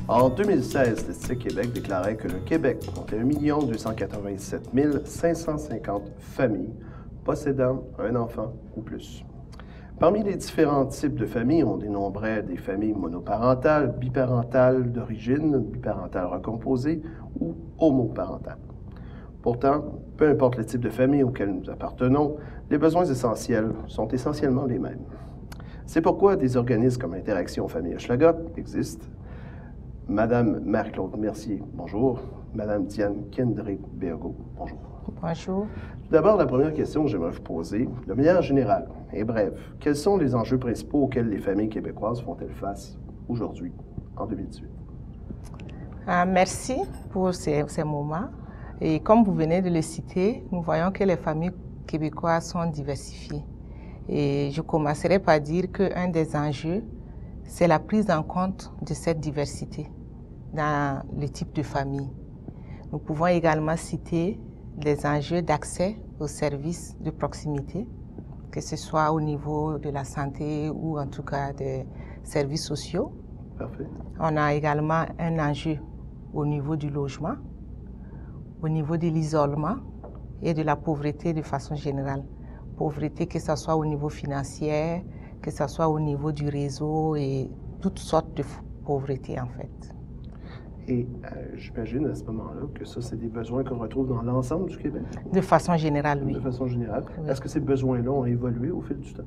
En 2016, Statistique Québec déclarait que le Québec comptait 1 287 550 familles possédant un enfant ou plus. Parmi les différents types de familles, on dénombrait des familles monoparentales, biparentales d'origine, biparentales recomposées ou homoparentales. Pourtant, peu importe le type de famille auquel nous appartenons, les besoins essentiels sont essentiellement les mêmes. C'est pourquoi des organismes comme Interaction Famille Hochelaga existent. Madame Marie-Claude Mercier, bonjour. Madame Diane Kendré-Béago, bonjour. Bonjour. Tout d'abord, la première question que j'aimerais vous poser, de manière générale et brève, quels sont les enjeux principaux auxquels les familles québécoises font-elles face aujourd'hui, en 2018? Merci pour ces moments. Et comme vous venez de le citer, nous voyons que les familles québécoises sont diversifiées. Et je commencerai par dire qu'un des enjeux, c'est la prise en compte de cette diversité dans les types de familles. Nous pouvons également citer les enjeux d'accès aux services de proximité, que ce soit au niveau de la santé ou en tout cas des services sociaux. Parfait. On a également un enjeu au niveau du logement, au niveau de l'isolement et de la pauvreté de façon générale. Pauvreté, que ce soit au niveau financier, que ce soit au niveau du réseau et toutes sortes de pauvreté en fait. Et j'imagine à ce moment-là que ça, c'est des besoins qu'on retrouve dans l'ensemble du Québec? De façon générale, oui. De façon générale. Oui. Est-ce que ces besoins-là ont évolué au fil du temps?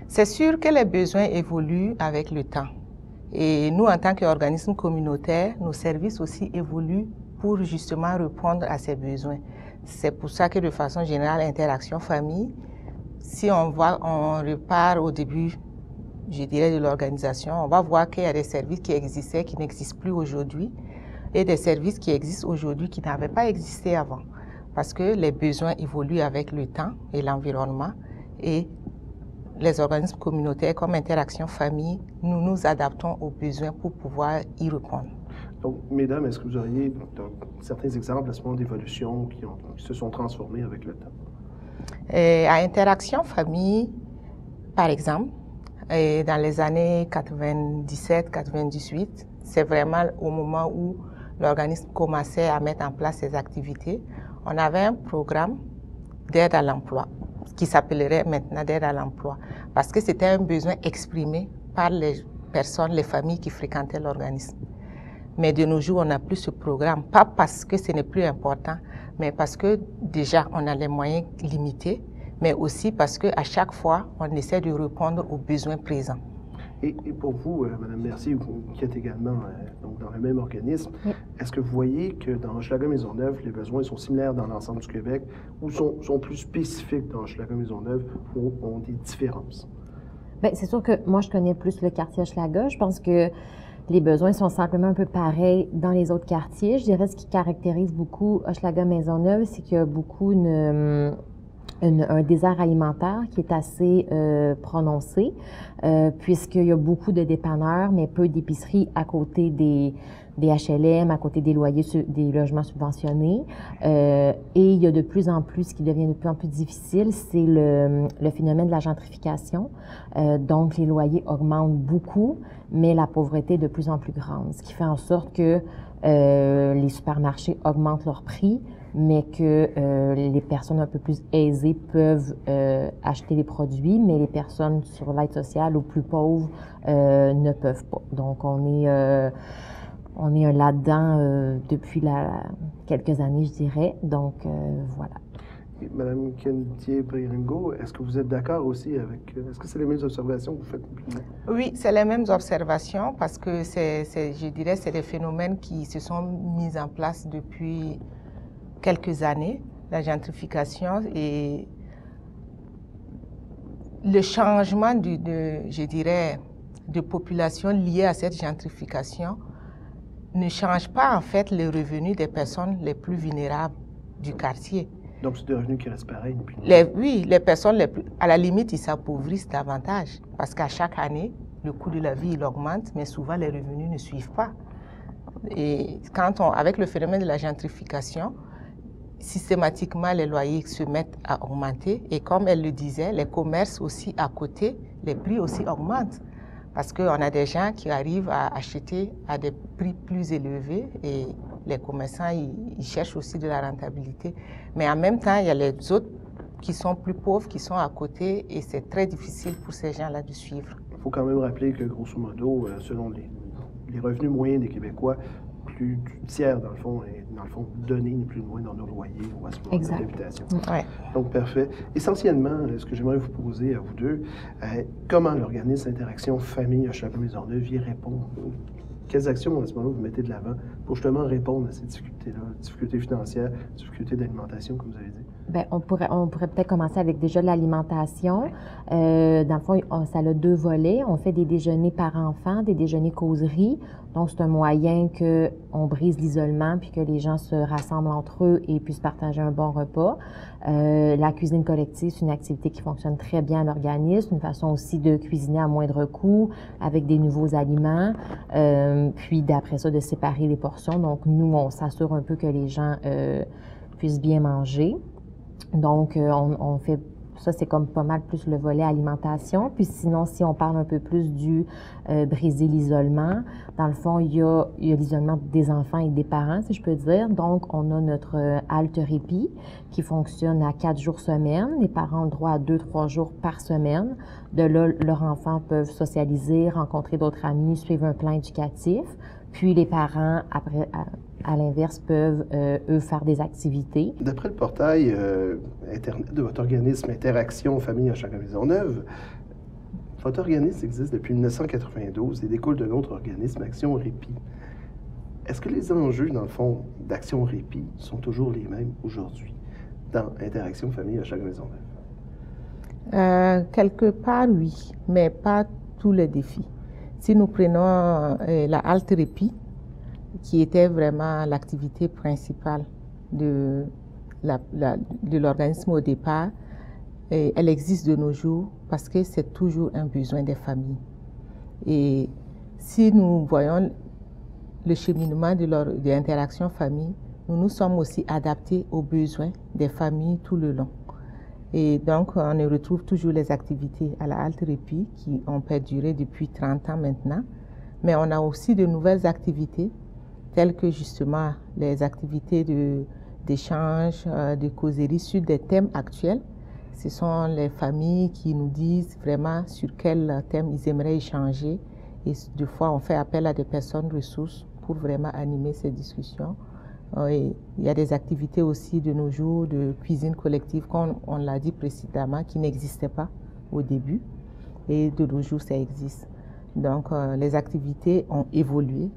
C'est sûr que les besoins évoluent avec le temps. Et nous, en tant qu'organisme communautaire, nos services aussi évoluent pour justement répondre à ces besoins. C'est pour ça que de façon générale, Interaction Famille, si on repart au début, je dirais, de l'organisation, on va voir qu'il y a des services qui existaient, qui n'existent plus aujourd'hui, et des services qui existent aujourd'hui qui n'avaient pas existé avant. Parce que les besoins évoluent avec le temps et l'environnement, et les organismes communautaires comme Interaction Famille, nous nous adaptons aux besoins pour pouvoir y répondre. Donc, mesdames, est-ce que vous auriez certains exemples à ce moment d'évolution qui se sont transformés avec le temps? À Interaction Famille, par exemple, dans les années 97-98, c'est vraiment au moment où l'organisme commençait à mettre en place ses activités. On avait un programme d'aide à l'emploi qui s'appellerait maintenant d'aide à l'emploi parce que c'était un besoin exprimé par les personnes, les familles qui fréquentaient l'organisme. Mais de nos jours, on n'a plus ce programme, pas parce que ce n'est plus important, mais parce que déjà, on a les moyens limités, mais aussi parce qu'à chaque fois, on essaie de répondre aux besoins présents. Et pour vous, Mme Mercier, vous qui êtes également donc dans le même organisme, oui. Est-ce que vous voyez que dans Hochelaga-Maisonneuve, les besoins sont similaires dans l'ensemble du Québec ou sont plus spécifiques dans Hochelaga-Maisonneuve ou ont des différences? Bien, c'est sûr que moi, je connais plus le quartier Hochelaga. Je pense que les besoins sont simplement un peu pareils dans les autres quartiers. Je dirais ce qui caractérise beaucoup Hochelaga-Maisonneuve, c'est qu'il y a beaucoup un désert alimentaire qui est assez prononcé, puisqu'il y a beaucoup de dépanneurs, mais peu d'épiceries à côté des HLM, à côté des loyers, des logements subventionnés. Et il y a de plus en plus, ce qui devient de plus en plus difficile, c'est le phénomène de la gentrification. Donc, les loyers augmentent beaucoup, mais la pauvreté est de plus en plus grande, ce qui fait en sorte que les supermarchés augmentent leurs prix, mais que les personnes un peu plus aisées peuvent acheter les produits, mais les personnes sur l'aide sociale ou plus pauvres ne peuvent pas. Donc, on est là-dedans depuis quelques années, je dirais. Donc, voilà. Et Mme Kendré-Béago, est-ce que vous êtes d'accord aussi avec... Est-ce que c'est les mêmes observations que vous faites? Oui, c'est les mêmes observations parce que je dirais c'est des phénomènes qui se sont mis en place depuis quelques années, la gentrification et le changement je dirais, de population liée à cette gentrification ne change pas en fait les revenus des personnes les plus vulnérables du quartier. Donc, c'est des revenus qui restent pareils? Oui, les personnes à la limite, ils s'appauvrissent davantage parce qu'à chaque année, le coût de la vie il augmente, mais souvent les revenus ne suivent pas. Et avec le phénomène de la gentrification, systématiquement, les loyers se mettent à augmenter. Et comme elle le disait, les commerces aussi à côté, les prix aussi augmentent. Parce qu'on a des gens qui arrivent à acheter à des prix plus élevés et les commerçants, ils cherchent aussi de la rentabilité. Mais en même temps, il y a les autres qui sont plus pauvres, qui sont à côté et c'est très difficile pour ces gens-là de suivre. Il faut quand même rappeler que, grosso modo, selon les revenus moyens des Québécois, plus du tiers, dans le fond, est donné ni plus ni moins dans nos loyers ou assurances d'habitation. Ouais. Donc, parfait. Essentiellement, ce que j'aimerais vous poser à vous deux, comment l'organisme Interaction Famille Hochelaga Maisonneuve y répond? Quelles actions, à ce moment-là, vous mettez de l'avant pour justement répondre à ces difficultés-là, difficultés financières, difficultés d'alimentation, comme vous avez dit? Bien, on pourrait peut-être commencer avec déjà l'alimentation. Dans le fond, ça a 2 volets. On fait des déjeuners par enfant, des déjeuners causeries. Donc, c'est un moyen qu'on brise l'isolement puis que les gens se rassemblent entre eux et puissent partager un bon repas. La cuisine collective, c'est une activité qui fonctionne très bien à l'organisme, une façon aussi de cuisiner à moindre coût avec des nouveaux aliments. Puis, d'après ça, de séparer les portions. Donc, nous, on s'assure un peu que les gens puissent bien manger. Donc, on fait, ça c'est comme pas mal plus le volet alimentation. Puis sinon, si on parle un peu plus du briser l'isolement, dans le fond, il y a l'isolement des enfants et des parents, si je peux dire. Donc, on a notre halte répit qui fonctionne à 4 jours semaine. Les parents ont le droit à 2-3 jours par semaine. De là, leurs enfants peuvent socialiser, rencontrer d'autres amis, suivre un plan éducatif. Puis les parents, après, à l'inverse, peuvent, eux, faire des activités. D'après le portail Internet de votre organisme Interaction Famille Hochelaga Maisonneuve, votre organisme existe depuis 1992 et découle de notre organisme Action Répit. Est-ce que les enjeux, dans le fond, d'Action Répit sont toujours les mêmes aujourd'hui dans Interaction Famille Hochelaga Maisonneuve? Quelque part, oui, mais pas tous les défis. Si nous prenons la halte répit, qui était vraiment l'activité principale de l'organisme au départ, elle existe de nos jours parce que c'est toujours un besoin des familles. Et si nous voyons le cheminement de l'interaction famille, nous nous sommes aussi adaptés aux besoins des familles tout le long. Et donc, on y retrouve toujours les activités à la halte répit qui ont perduré depuis 30 ans maintenant. Mais on a aussi de nouvelles activités, telles que justement les activités d'échange, de causerie sur des thèmes actuels. Ce sont les familles qui nous disent vraiment sur quel thème ils aimeraient échanger. Et des fois, on fait appel à des personnes ressources pour vraiment animer ces discussions. Et il y a des activités aussi de nos jours de cuisine collective, comme on l'a dit précédemment, qui n'existaient pas au début. Et de nos jours, ça existe. Donc, les activités ont évolué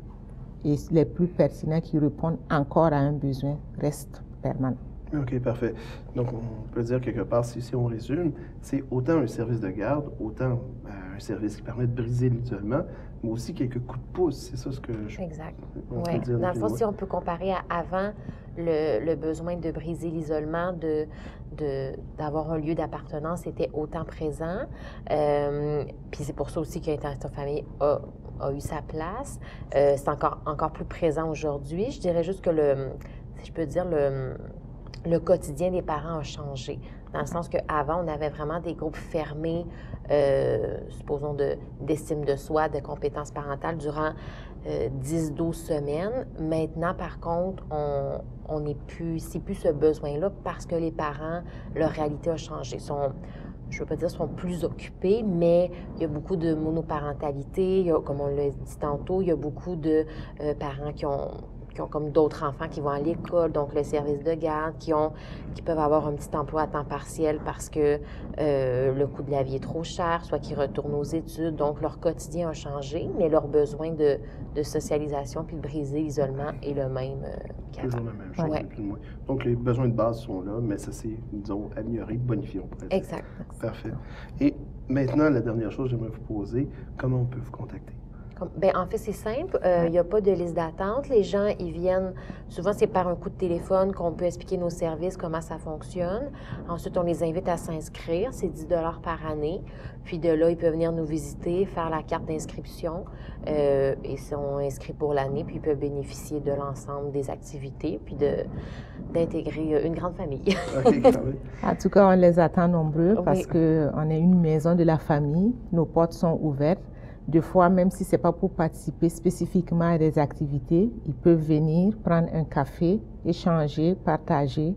et les plus pertinents qui répondent encore à un besoin restent permanents. OK, parfait. Donc, on peut dire quelque part, si on résume, c'est autant un service de garde, autant un service qui permet de briser l'isolement, mais aussi quelques coups de pouce. C'est ça ce que je... Exact. Oui. Dans le fond, si on peut comparer à avant le besoin de briser l'isolement, d'avoir un lieu d'appartenance était autant présent. Puis c'est pour ça aussi que l'Interaction Famille a eu sa place. C'est encore plus présent aujourd'hui. Je dirais juste que si je peux dire, le quotidien des parents a changé, dans le sens qu'avant, on avait vraiment des groupes fermés, supposons d'estime de soi, de compétences parentales durant 10-12 semaines. Maintenant, par contre, on n'est plus, c'est plus ce besoin-là parce que les parents, leur réalité a changé. Je ne veux pas dire sont plus occupés, mais il y a beaucoup de monoparentalité, comme on l'a dit tantôt, il y a beaucoup de parents qui ont comme d'autres enfants qui vont à l'école, donc le service de garde, qui peuvent avoir un petit emploi à temps partiel parce que le coût de la vie est trop cher, soit qui retournent aux études. Donc, leur quotidien a changé, mais leur besoin de socialisation puis de briser l'isolement est le même qu'avant. Toujours la même chose, plus ou moins. Donc, les besoins de base sont là, mais ça s'est, disons, amélioré, bonifié, on pourrait dire. Exact. Parfait. Et maintenant, la dernière chose que j'aimerais vous poser, comment on peut vous contacter? Bien, en fait, c'est simple. Il n'y a pas de liste d'attente. Les gens, ils viennent, souvent, c'est par un coup de téléphone qu'on peut expliquer nos services, comment ça fonctionne. Ensuite, on les invite à s'inscrire. C'est 10 $ par année. Puis de là, ils peuvent venir nous visiter, faire la carte d'inscription. Et ils sont inscrits pour l'année, puis ils peuvent bénéficier de l'ensemble des activités, puis d'intégrer une grande famille. OK, en tout cas, on les attend nombreux parce qu'on est une maison de la famille. Nos portes sont ouvertes. Des fois, même si ce n'est pas pour participer spécifiquement à des activités, ils peuvent venir prendre un café, échanger, partager.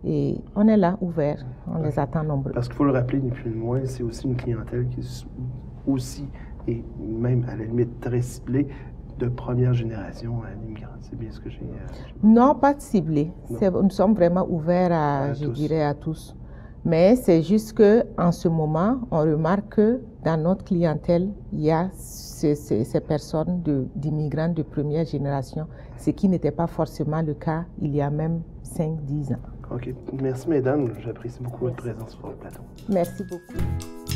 Et on est là, ouvert. On les attend nombreux. Parce qu'il faut le rappeler, ni plus ni moins, c'est aussi une clientèle qui est aussi, et même à la limite très ciblée, de première génération à l'immigrant. C'est bien ce que j'ai... Non, pas ciblé. Nous sommes vraiment ouverts à je dirais, à tous. Mais c'est juste qu'en ce moment, on remarque que dans notre clientèle, il y a ces personnes d'immigrants de première génération, ce qui n'était pas forcément le cas il y a même 5-10 ans. OK. Merci, mesdames. J'apprécie beaucoup votre présence sur le plateau. Merci beaucoup.